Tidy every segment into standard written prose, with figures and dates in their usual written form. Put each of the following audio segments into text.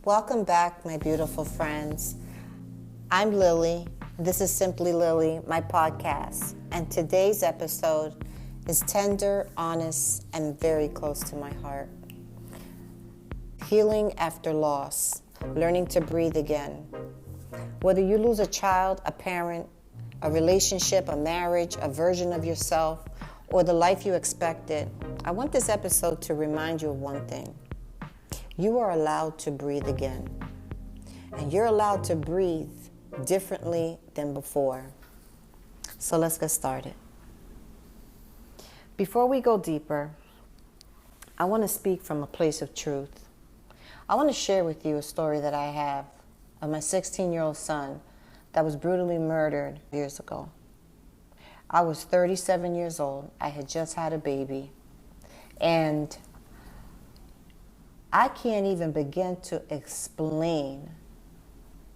Welcome back, my beautiful friends. I'm Lili. This is Simply Lili, my podcast. And today's episode is tender, honest, and very close to my heart. Healing after loss, learning to breathe again. Whether you lose a child, a parent, a relationship, a marriage, a version of yourself, or the life you expected, I want this episode to remind you of one thing. You are allowed to breathe again. And you're allowed to breathe differently than before. So let's get started. Before we go deeper, I want to speak from a place of truth. I want to share with you a story that I have of my 16-year-old son that was brutally murdered years ago. I was 37 years old. I had just had a baby. And I can't even begin to explain,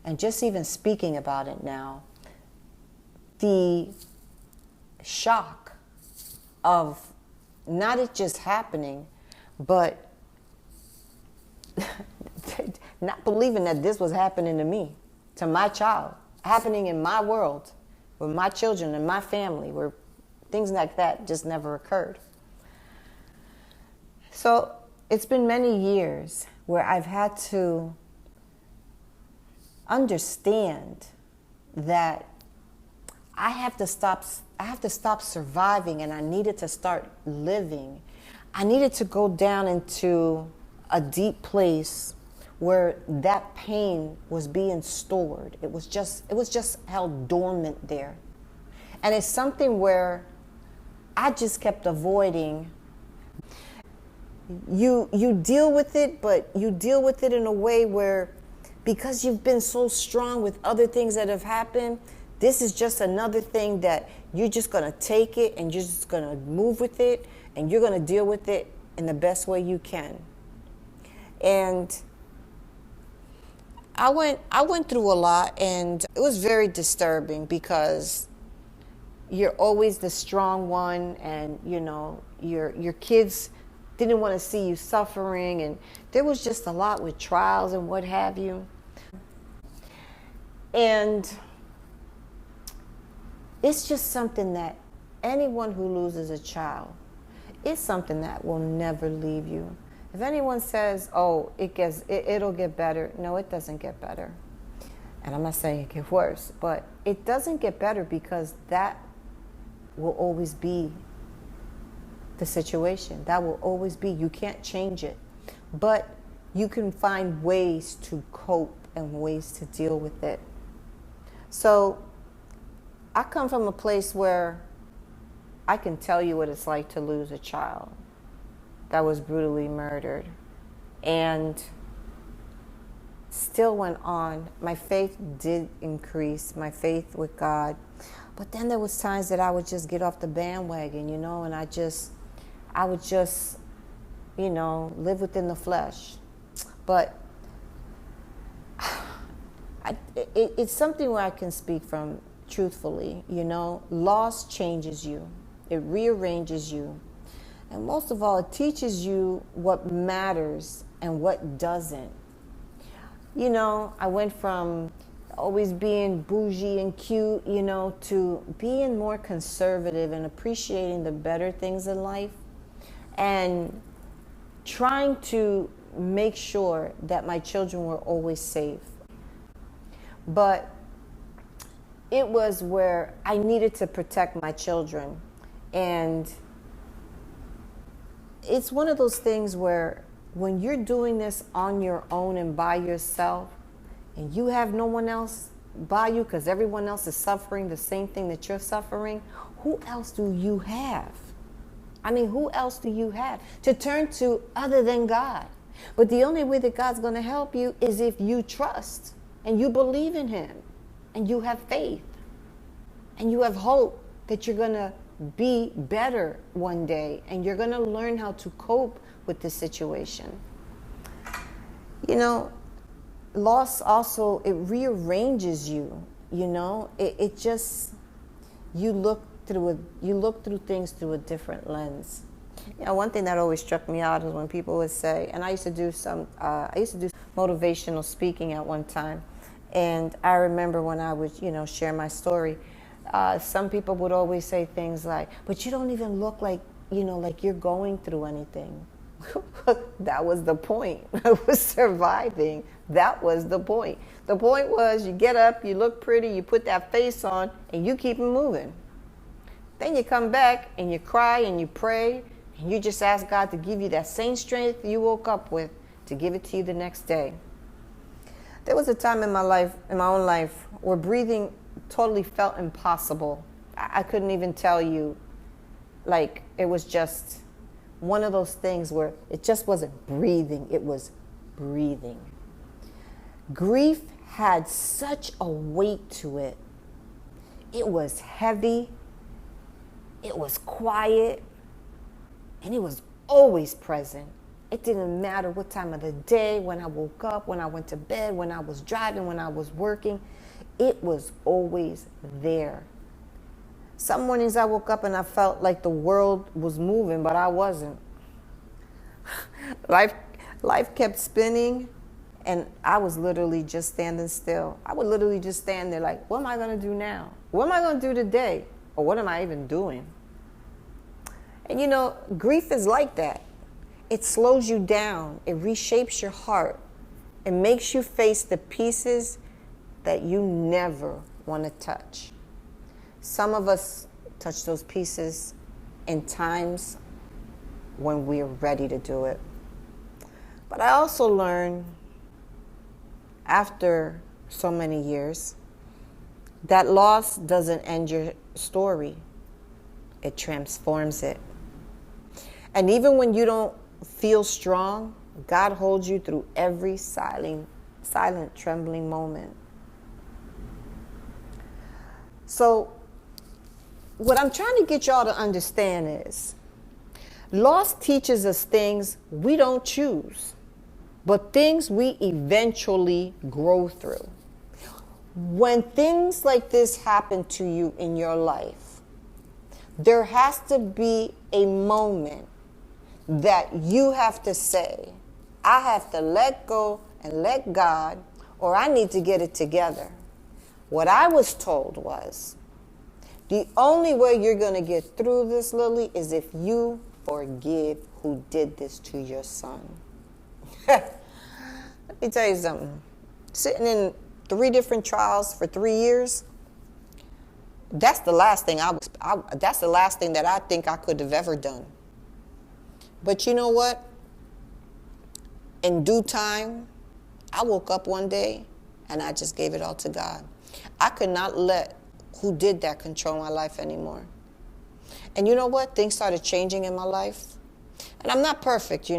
and just even speaking about it now, the shock of not it just happening, but not believing that this was happening to me, to my child, happening in my world, with my children and my family, where things like that just never occurred. So it's been many years where I've had to understand that I have to stop surviving, and I needed to start living. I needed to go down into a deep place where that pain was being stored. It was just held dormant there. And it's something where I just kept avoiding. You deal with it, but you deal with it in a way where, because you've been so strong with other things that have happened, this is just another thing that you're just going to take it and you're just going to move with it and you're going to deal with it in the best way you can. And I went through a lot, and it was very disturbing because you're always the strong one, and your kids didn't want to see you suffering, and there was just a lot with trials and what have you. And it's just something that anyone who loses a child, it's something that will never leave you. If anyone says, oh, it'll get better, no, it doesn't get better. And I'm not saying it gets worse, but it doesn't get better because that will always be the situation. That will always be. You can't change it. But you can find ways to cope and ways to deal with it. So I come from a place where I can tell you what it's like to lose a child that was brutally murdered, and still went on. My faith did increase, my faith with God. But then there was times that I would just get off the bandwagon, and I would just, live within the flesh. But it's something where I can speak from truthfully. Loss changes you. It rearranges you. And most of all, it teaches you what matters and what doesn't. I went from always being bougie and cute, to being more conservative and appreciating the better things in life, and trying to make sure that my children were always safe. But it was where I needed to protect my children. And it's one of those things where when you're doing this on your own and by yourself, and you have no one else by you because everyone else is suffering the same thing that you're suffering, who else do you have? Who else do you have to turn to other than God? But the only way that God's going to help you is if you trust and you believe in Him and you have faith and you have hope that you're going to be better one day and you're going to learn how to cope with this situation. Loss also, it rearranges you. You look through things through a different lens. You know, one thing that always struck me out is when people would say, and I used to do motivational speaking at one time, and I remember when I would, share my story, some people would always say things like, "But you don't even look like, like you're going through anything." That was the point. I was surviving. That was the point. The point was, you get up, you look pretty, you put that face on, and you keep it moving. Then you come back and you cry and you pray and you just ask God to give you that same strength you woke up with, to give it to you the next day. There was a time in my own life, where breathing totally felt impossible. I couldn't even tell you, like, it was just one of those things where it just wasn't breathing, it was breathing. Grief had such a weight to it. It was heavy, it was quiet, and it was always present. It didn't matter what time of the day, when I woke up, when I went to bed, when I was driving, when I was working. It was always there. Some mornings I woke up and I felt like the world was moving, but I wasn't. Life kept spinning, and I was literally just standing still. I would literally just stand there like, what am I going to do now? What am I going to do today? Or what am I even doing? And grief is like that. It slows you down. It reshapes your heart. It makes you face the pieces that you never want to touch. Some of us touch those pieces in times when we're ready to do it. But I also learned, after so many years, that loss doesn't end your story. It transforms it. And even when you don't feel strong, God holds you through every silent, trembling moment. So what I'm trying to get y'all to understand is, loss teaches us things we don't choose, but things we eventually grow through. When things like this happen to you in your life, there has to be a moment that you have to say, I have to let go and let God, or I need to get it together. What I was told was, the only way you're going to get through this, Lili, is if you forgive who did this to your son. Let me tell you something. Sitting in 3 different trials for 3 years, that's the last thing that's the last thing that I think I could have ever done. But you know what? In due time, I woke up one day and I just gave it all to God. I could not let who did that control my life anymore. And you know what? Things started changing in my life. And I'm not perfect,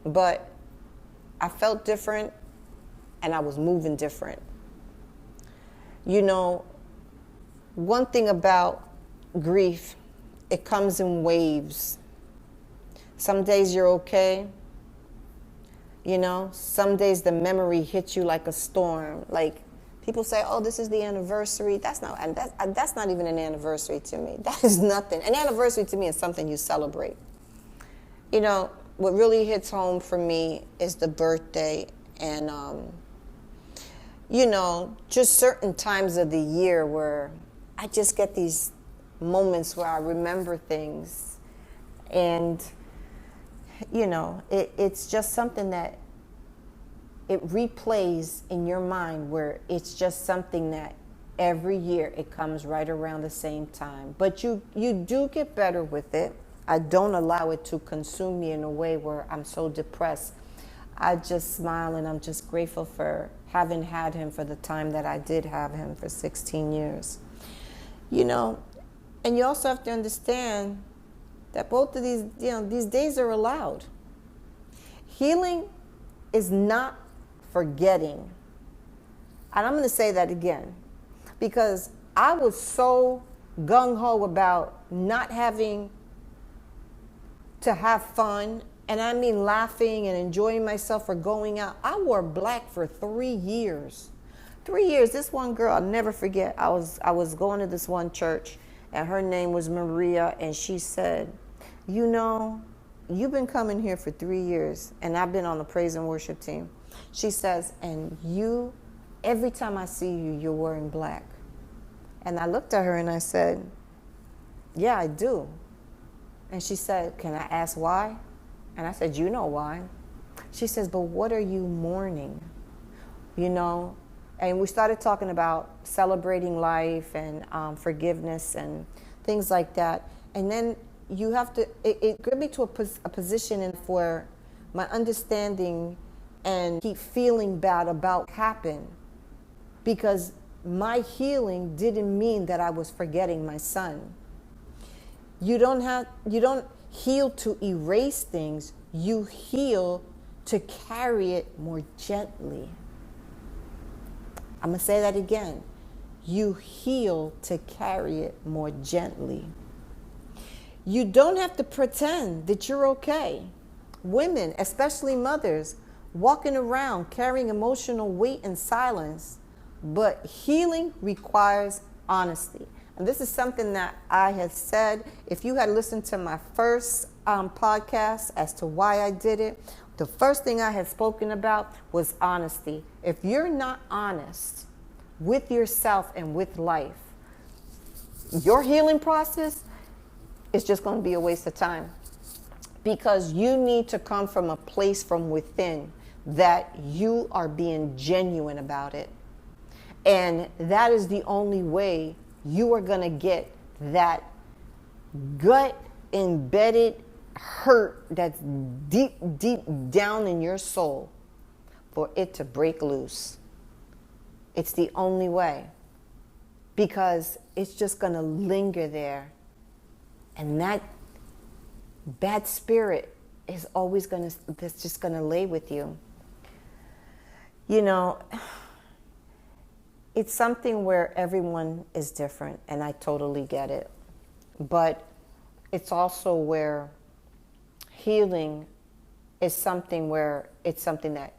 but I felt different and I was moving different. One thing about grief, it comes in waves. Some days you're okay. Some days the memory hits you like a storm. Like, people say, oh, this is the anniversary. That's not even an anniversary to me. That is nothing. An anniversary to me is something you celebrate. What really hits home for me is the birthday and, just certain times of the year where I just get these moments where I remember things. And, it's just something that it replays in your mind, where it's just something that every year it comes right around the same time. But you do get better with it. I don't allow it to consume me in a way where I'm so depressed. I just smile and I'm just grateful for having had him for the time that I did have him, for 16 years. And you also have to understand that both of these days are allowed. Healing is not forgetting. And I'm going to say that again, because I was so gung-ho about not having to have fun, and I mean laughing and enjoying myself or going out. I wore black for 3 years. 3 years. This one girl, I'll never forget. I was going to this one church, and her name was Maria, and she said, you've been coming here for 3 years, and I've been on the praise and worship team. She says, and you, every time I see you, you're wearing black. And I looked at her and I said, yeah, I do. And she said, can I ask why? And I said, you know why. She says, but what are you mourning? You know? And we started talking about celebrating life and forgiveness and things like that. And then you have to, it got me to a position in where my understanding and keep feeling bad about happened, because my healing didn't mean that I was forgetting my son. You don't heal to erase things. You heal to carry it more gently. I'm going to say that again. You heal to carry it more gently. You don't have to pretend that you're okay. Women, especially mothers, walking around carrying emotional weight in silence, but healing requires honesty. And this is something that I had said. If you had listened to my first podcast as to why I did it, the first thing I had spoken about was honesty. If you're not honest with yourself and with life, your healing process is just going to be a waste of time, because you need to come from a place from within that you are being genuine about it. And that is the only way you are going to get that gut embedded hurt that's deep, deep down in your soul for it to break loose. It's the only way, because it's just going to linger there. And that bad spirit is always that's just going to lay with you. You know, it's something where everyone is different, and I totally get it. But it's also where healing is something where it's something that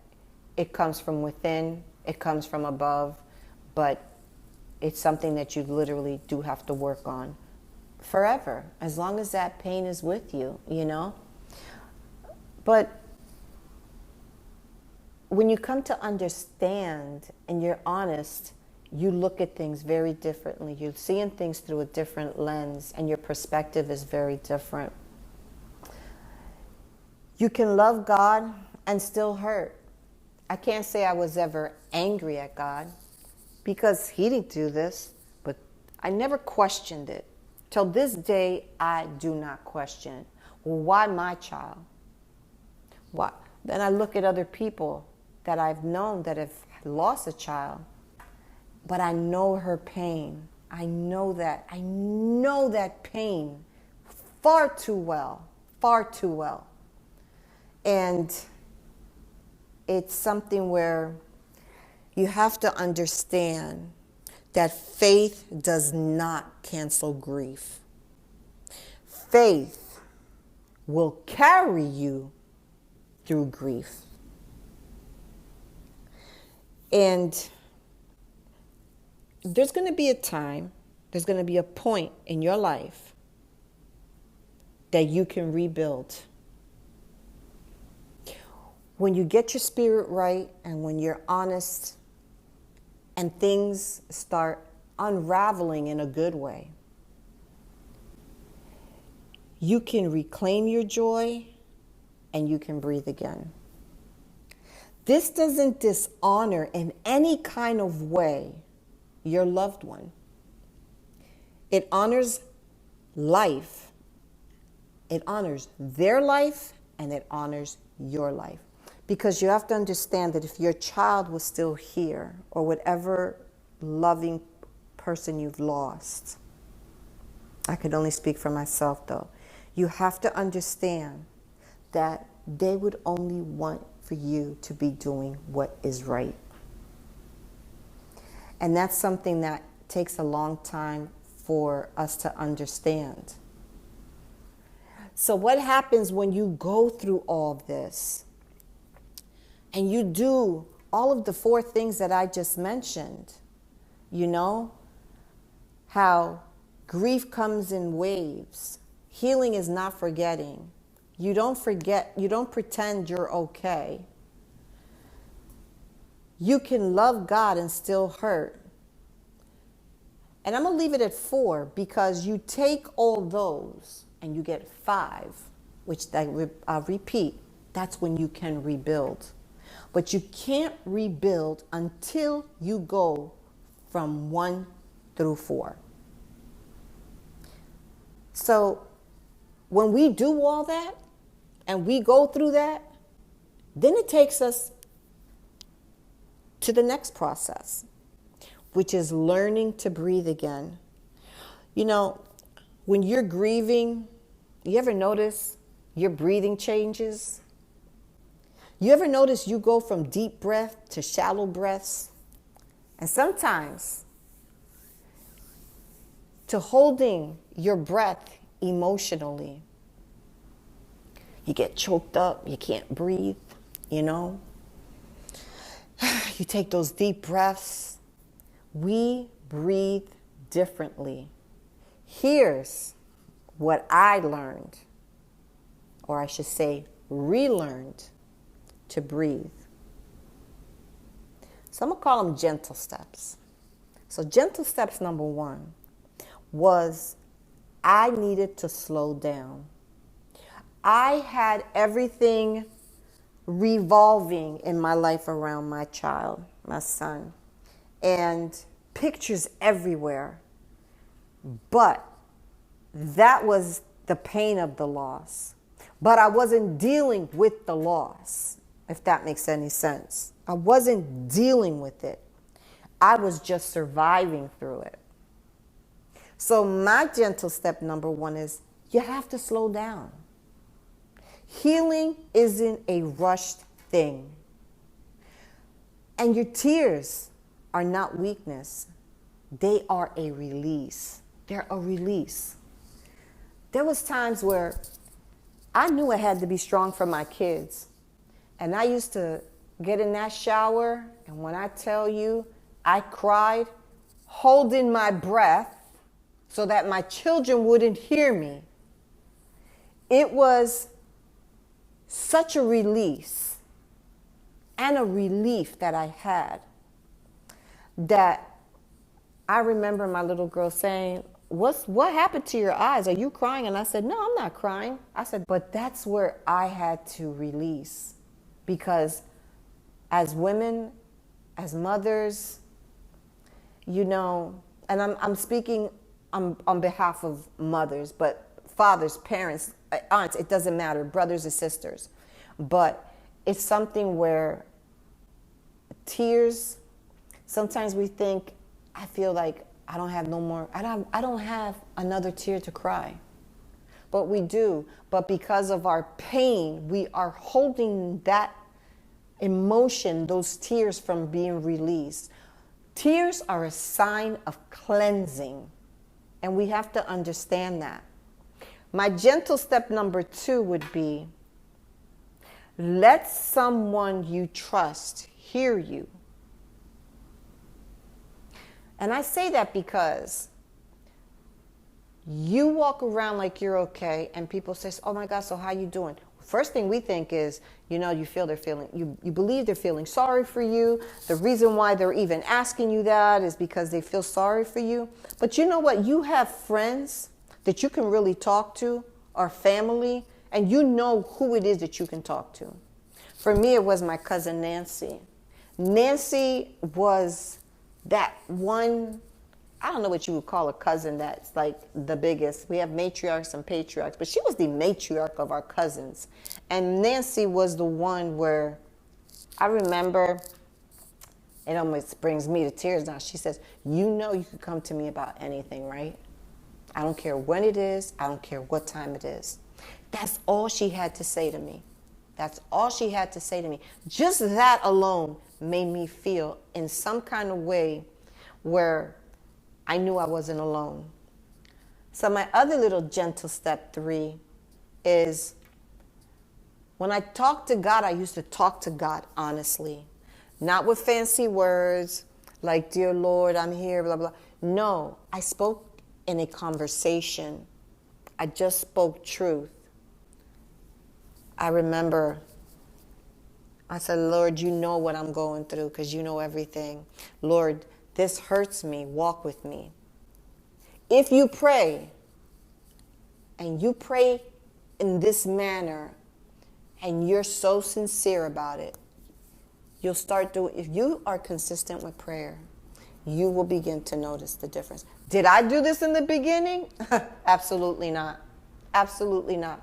it comes from within, it comes from above, but it's something that you literally do have to work on forever, as long as that pain is with you, you know? But when you come to understand and you're honest, you look at things very differently. You're seeing things through a different lens, and your perspective is very different. You can love God and still hurt. I can't say I was ever angry at God, because he didn't do this, but I never questioned it. Till this day, I do not question it. Well, why my child? Why? Then I look at other people that I've known that have lost a child, but I know her pain. I know that. I know that pain far too well, far too well. And it's something where you have to understand that faith does not cancel grief. Faith will carry you through grief. And there's going to be a time, there's going to be a point in your life that you can rebuild. When you get your spirit right, and when you're honest, and things start unraveling in a good way, you can reclaim your joy and you can breathe again. This doesn't dishonor in any kind of way your loved one. It honors life. It honors their life, and it honors your life. Because you have to understand that if your child was still here, or whatever loving person you've lost, I could only speak for myself though, you have to understand that they would only want for you to be doing what is right. And that's something that takes a long time for us to understand. So what happens when you go through all this and you do all of the 4 things that I just mentioned? You know, how grief comes in waves. Healing is not forgetting. You don't forget, you don't pretend you're okay. You can love God and still hurt. And I'm going to leave it at 4 because you take all those and you get 5, which I'll repeat, that's when you can rebuild. But you can't rebuild until you go from 1 through 4. So when we do all that and we go through that, then it takes us to the next process, which is learning to breathe again. You know, when you're grieving, you ever notice your breathing changes? You ever notice you go from deep breath to shallow breaths? And sometimes to holding your breath emotionally. You get choked up, you can't breathe, you know? You take those deep breaths. We breathe differently. Here's what I learned, or I should say relearned, to breathe. So I'm going to call them gentle steps. So gentle steps number 1 was I needed to slow down. I had everything revolving in my life around my child, my son, and pictures everywhere. But that was the pain of the loss. But I wasn't dealing with the loss, if that makes any sense. I wasn't dealing with it. I was just surviving through it. So my gentle step number 1 is you have to slow down. Healing isn't a rushed thing. And your tears are not weakness. They are a release. They're a release. There was times where I knew I had to be strong for my kids. And I used to get in that shower, and when I tell you, I cried, holding my breath so that my children wouldn't hear me. It was such a release and a relief that I had that I remember my little girl saying, what happened to your eyes? Are you crying? And I said, no, I'm not crying. I said, but that's where I had to release, because as women, as mothers, you know, and I'm speaking on behalf of mothers, but fathers, parents, aunts, it doesn't matter, brothers and sisters. But it's something where tears, sometimes we think, I feel like I don't have no more, I don't have another tear to cry. But we do. But because of our pain, we are holding that emotion, those tears, from being released. Tears are a sign of cleansing, and we have to understand that. My gentle step number 2 would be, let someone you trust hear you. And I say that because you walk around like you're okay, and people say, oh my God, so how you doing? First thing we think is, you know, you believe they're feeling sorry for you. The reason why they're even asking you that is because they feel sorry for you. But you know what? You have friends that you can really talk to, or family, and you know who it is that you can talk to. For me, it was my cousin Nancy. Nancy was that one, I don't know what you would call a cousin that's like the biggest. We have matriarchs and patriarchs, but she was the matriarch of our cousins. And Nancy was the one where I remember, it almost brings me to tears now. She says, you know you could come to me about anything, right? I don't care when it is. I don't care what time it is. That's all she had to say to me. That's all she had to say to me. Just that alone made me feel in some kind of way where I knew I wasn't alone. So my other little gentle step 3 is, when I talk to God, I used to talk to God honestly. Not with fancy words like, dear Lord, I'm here, blah, blah. No, I spoke in a conversation. I just spoke truth. I remember I said, Lord, you know what I'm going through because you know everything. Lord, this hurts me. Walk with me. If you pray, and you pray in this manner, and you're so sincere about it, you'll start doing, if you are consistent with prayer, you will begin to notice the difference. Did I do this in the beginning? Absolutely not. Absolutely not.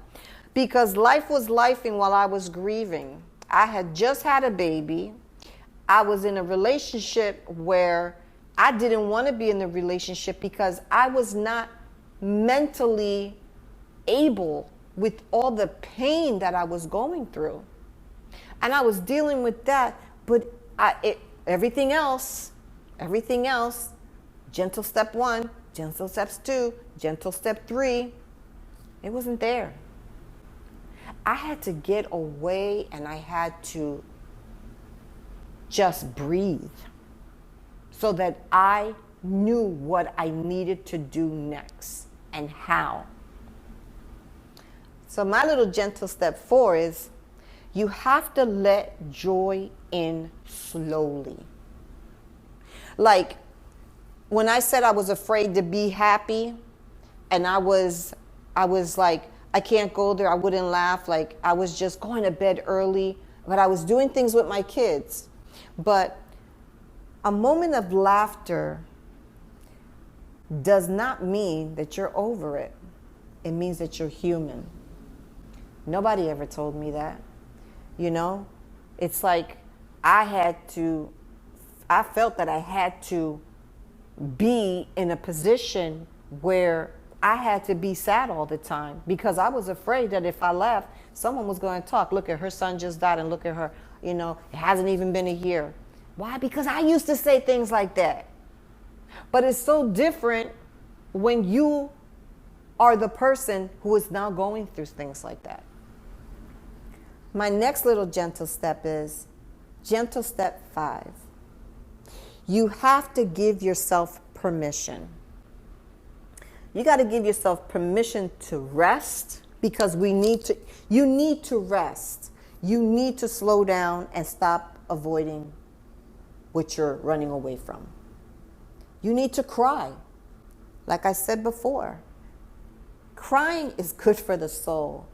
Because life was lifing while I was grieving. I had just had a baby. I was in a relationship where I didn't want to be in the relationship because I was not mentally able with all the pain that I was going through. And I was dealing with that, but everything else, gentle step 1, gentle steps 2, gentle step 3, it wasn't there. I had to get away and I had to just breathe so that I knew what I needed to do next and how. So my little gentle step 4 is you have to let joy in slowly. Like when I said I was afraid to be happy and I was like, I can't go there, I wouldn't laugh, like I was just going to bed early, but I was doing things with my kids. But a moment of laughter does not mean that you're over it. It means that you're human. Nobody ever told me that. You know, it's like I felt that I had to be in a position where I had to be sad all the time because I was afraid that if I left, someone was going to talk. Look at her son just died and look at her, you know, it hasn't even been a year. Why? Because I used to say things like that. But it's so different when you are the person who is now going through things like that. My next little gentle step is gentle step 5. You have to give yourself permission. You got to give yourself permission to rest because you need to rest. You need to slow down and stop avoiding what you're running away from. You need to cry. Like I said before, crying is good for the soul.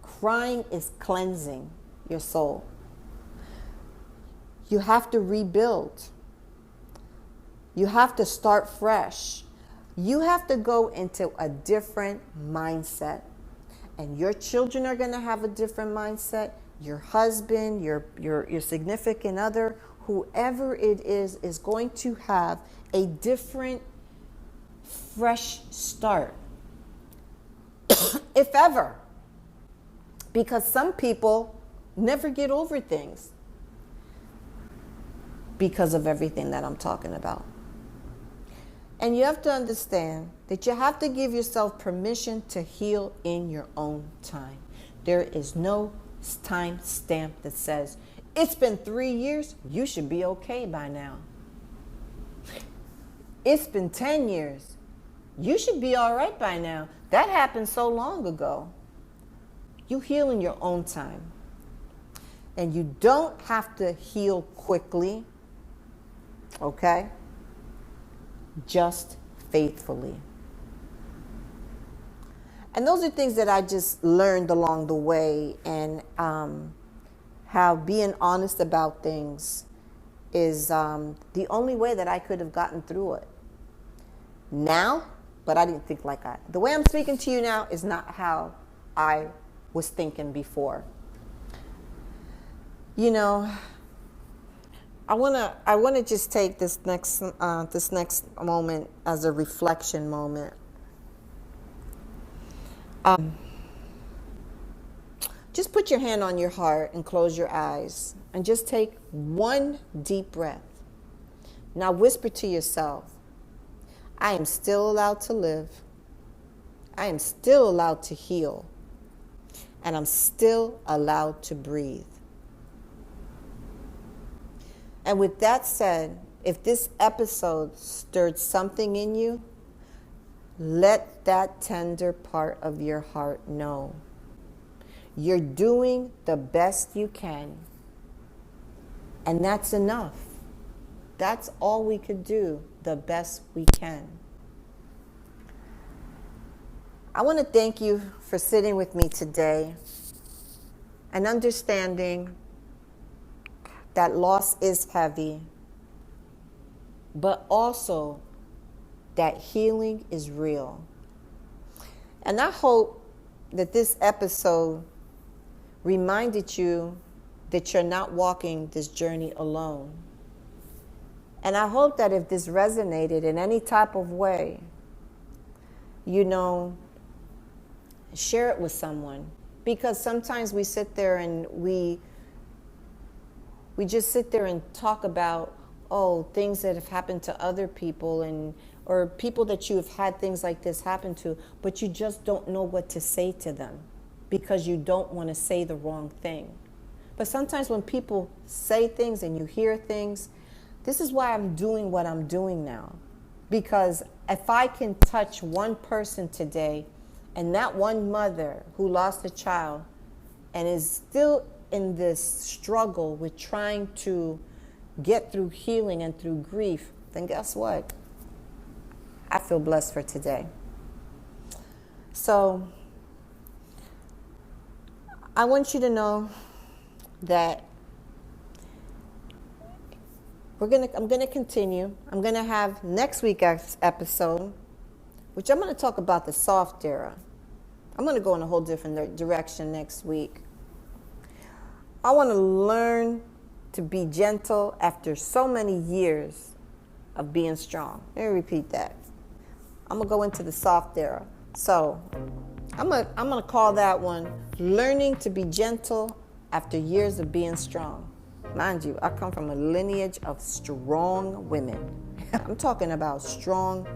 Crying is cleansing your soul. You have to rebuild. You have to start fresh. You have to go into a different mindset. And your children are going to have a different mindset. Your husband, your significant other, whoever it is going to have a different, fresh start. If ever. Because some people never get over things because of everything that I'm talking about. And you have to understand that you have to give yourself permission to heal in your own time. There is no time stamp that says, it's been 3 years, you should be okay by now. It's been 10 years, you should be all right by now. That happened so long ago. You heal in your own time. And you don't have to heal quickly, okay? Just faithfully. And those are things that I just learned along the way, and how being honest about things is the only way that I could have gotten through it. Now, but I didn't think like that. The way I'm speaking to you now is not how I was thinking before. You know, I wanna just take this next moment as a reflection moment. Just put your hand on your heart and close your eyes and just take one deep breath. Now whisper to yourself, I am still allowed to live. I am still allowed to heal. And I'm still allowed to breathe. And with that said, if this episode stirred something in you, let that tender part of your heart know. You're doing the best you can. And that's enough. That's all we could do, the best we can. I want to thank you for sitting with me today and understanding that loss is heavy, but also that healing is real. And I hope that this episode reminded you that you're not walking this journey alone. And I hope that if this resonated in any type of way, share it with someone. Because sometimes we sit there and we just sit there and talk about, things that have happened to other people or people that you have had things like this happen to, but you just don't know what to say to them because you don't want to say the wrong thing. But sometimes when people say things and you hear things, this is why I'm doing what I'm doing now. Because if I can touch one person today, and that one mother who lost a child and is still in this struggle with trying to get through healing and through grief, then guess what? I feel blessed for today. So I want you to know that I'm going to continue. I'm going to have next week's episode, which I'm going to talk about the soft era. I'm going to go in a whole different direction next week. I want to learn to be gentle after so many years of being strong. Let me repeat that. I'm going to go into the soft era. So I'm going to call that one Learning to be Gentle After Years of Being Strong. Mind you, I come from a lineage of strong women. I'm talking about strong,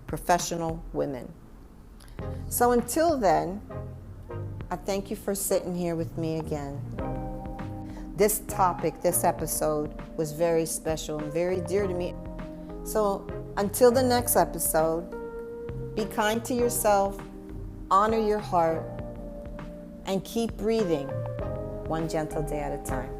professional women. So until then, I thank you for sitting here with me again. This topic, this episode, was very special and very dear to me. So until the next episode, be kind to yourself, honor your heart, and keep breathing one gentle day at a time.